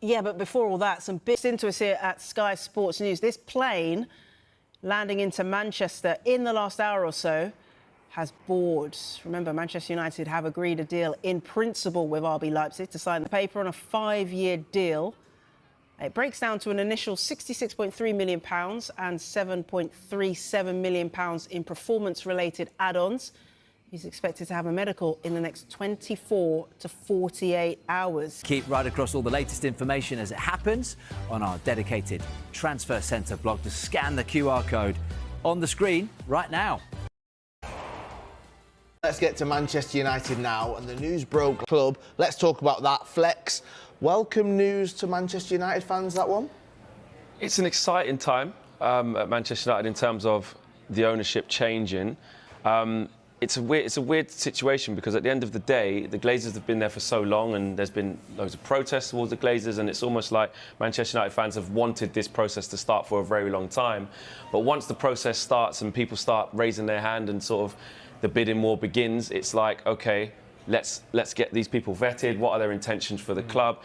Yeah, but before all that, some bits into us here at Sky Sports News. This plane landing into Manchester in the last hour or so has board. Remember, Manchester United have agreed a deal in principle with RB Leipzig to sign the paper on a 5-year deal. It breaks down to an initial £66.3 million and £7.37 million in performance-related add-ons. He's expected to have a medical in the next 24 to 48 hours. Keep right across all the latest information as it happens on our dedicated Transfer Centre blog. To scan the QR code on the screen right now. Let's get to Manchester United now, and the news broke club. Let's talk about that. Flex, welcome news to Manchester United fans, that one? It's an exciting time at Manchester United in terms of the ownership changing. It's a weird situation because at the end of the day, the Glazers have been there for so long and there's been loads of protests towards the Glazers, and it's almost like Manchester United fans have wanted this process to start for a very long time. But once the process starts and people start raising their hand and sort of the bidding war begins, it's like, OK, let's get these people vetted. What are their intentions for the club?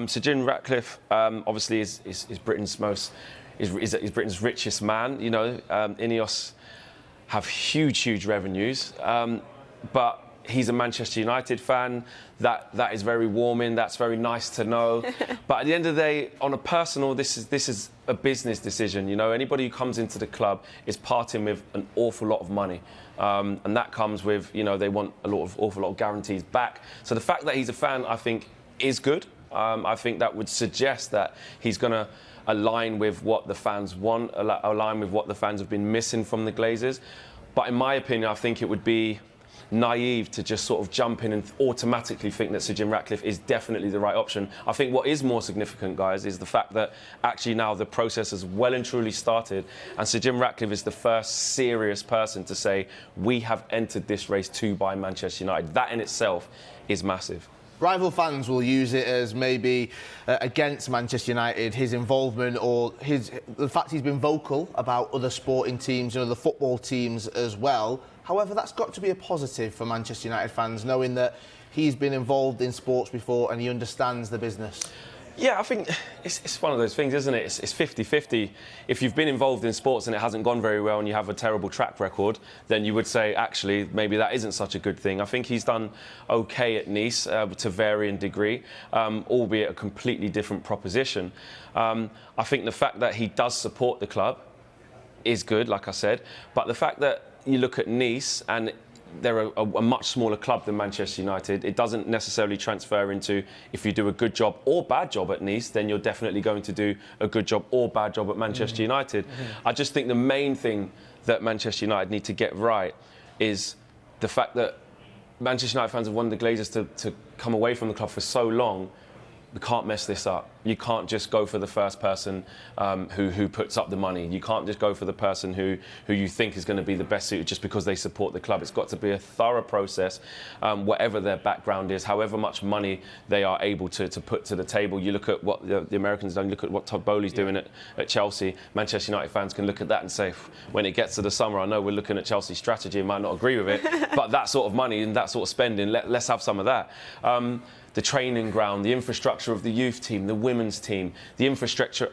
Sir Jim Ratcliffe obviously is Britain's Britain's richest man. You know, Ineos have huge revenues, but he's a Manchester United fan. That is very warming. That's very nice to know. But at the end of the day, on a personal, this is a business decision. You know, anybody who comes into the club is parting with an awful lot of money, and that comes with, you know, they want awful lot of guarantees back. So the fact that he's a fan, I think, is good. I think that would suggest that he's going to align with what the fans want, align with what the fans have been missing from the Glazers. But in my opinion, I think it would be naive to just sort of jump in and automatically think that Sir Jim Ratcliffe is definitely the right option. I think what is more significant, guys, is the fact that actually now the process has well and truly started, and Sir Jim Ratcliffe is the first serious person to say, we have entered this race to buy Manchester United. That in itself is massive. Rival fans will use it as maybe against Manchester United, his involvement or the fact he's been vocal about other sporting teams, you know, the football teams as well. However, that's got to be a positive for Manchester United fans, knowing that he's been involved in sports before and he understands the business. Yeah, I think it's one of those things, isn't it? It's 50-50. If you've been involved in sports and it hasn't gone very well and you have a terrible track record, then you would say, actually, maybe that isn't such a good thing. I think he's done OK at Nice to varying degree, albeit a completely different proposition. I think the fact that he does support the club is good, like I said, but the fact that you look at Nice and they're a much smaller club than Manchester United, it doesn't necessarily transfer into if you do a good job or bad job at Nice, then you're definitely going to do a good job or bad job at Manchester United. I just think the main thing that Manchester United need to get right is the fact that Manchester United fans have wanted the Glazers to come away from the club for so long. We can't mess this up. You can't just go for the first person who puts up the money. You can't just go for the person who you think is going to be the best suited just because they support the club. It's got to be a thorough process, whatever their background is, however much money they are able to put to the table. You look at what the Americans done, look at what Todd Bowley's doing at Chelsea. Manchester United fans can look at that and say, when it gets to the summer, I know we're looking at Chelsea's strategy and might not agree with it, but that sort of money and that sort of spending, let's have some of that. The training ground, the infrastructure of the youth team, the women's team, the infrastructure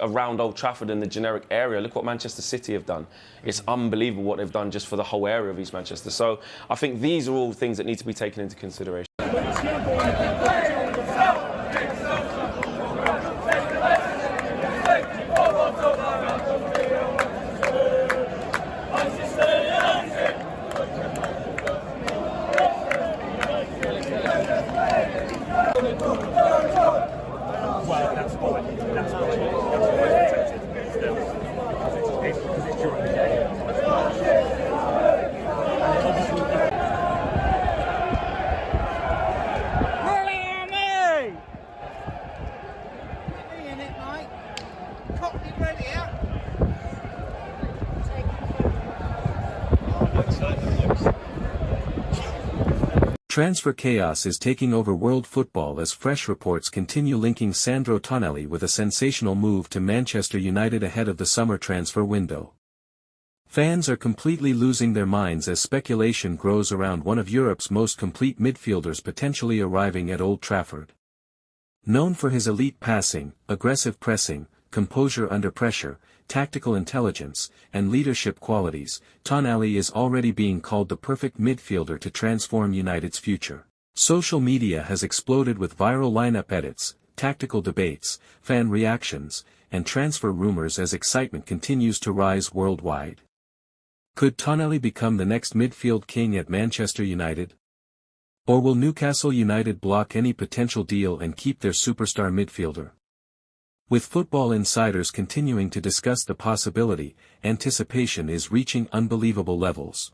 around Old Trafford and the generic area. Look what Manchester City have done. It's unbelievable what they've done just for the whole area of East Manchester. So I think these are all things that need to be taken into consideration. Transfer chaos is taking over world football as fresh reports continue linking Sandro Tonali with a sensational move to Manchester United ahead of the summer transfer window. Fans are completely losing their minds as speculation grows around one of Europe's most complete midfielders potentially arriving at Old Trafford. Known for his elite passing, aggressive pressing, composure under pressure, tactical intelligence, and leadership qualities, Tonali is already being called the perfect midfielder to transform United's future. Social media has exploded with viral lineup edits, tactical debates, fan reactions, and transfer rumors as excitement continues to rise worldwide. Could Tonali become the next midfield king at Manchester United? Or will Newcastle United block any potential deal and keep their superstar midfielder? With football insiders continuing to discuss the possibility, anticipation is reaching unbelievable levels.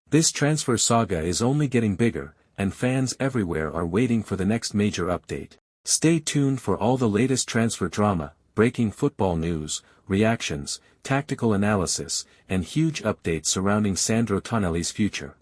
This transfer saga is only getting bigger, and fans everywhere are waiting for the next major update. Stay tuned for all the latest transfer drama, breaking football news, reactions, tactical analysis, and huge updates surrounding Sandro Tonali's future.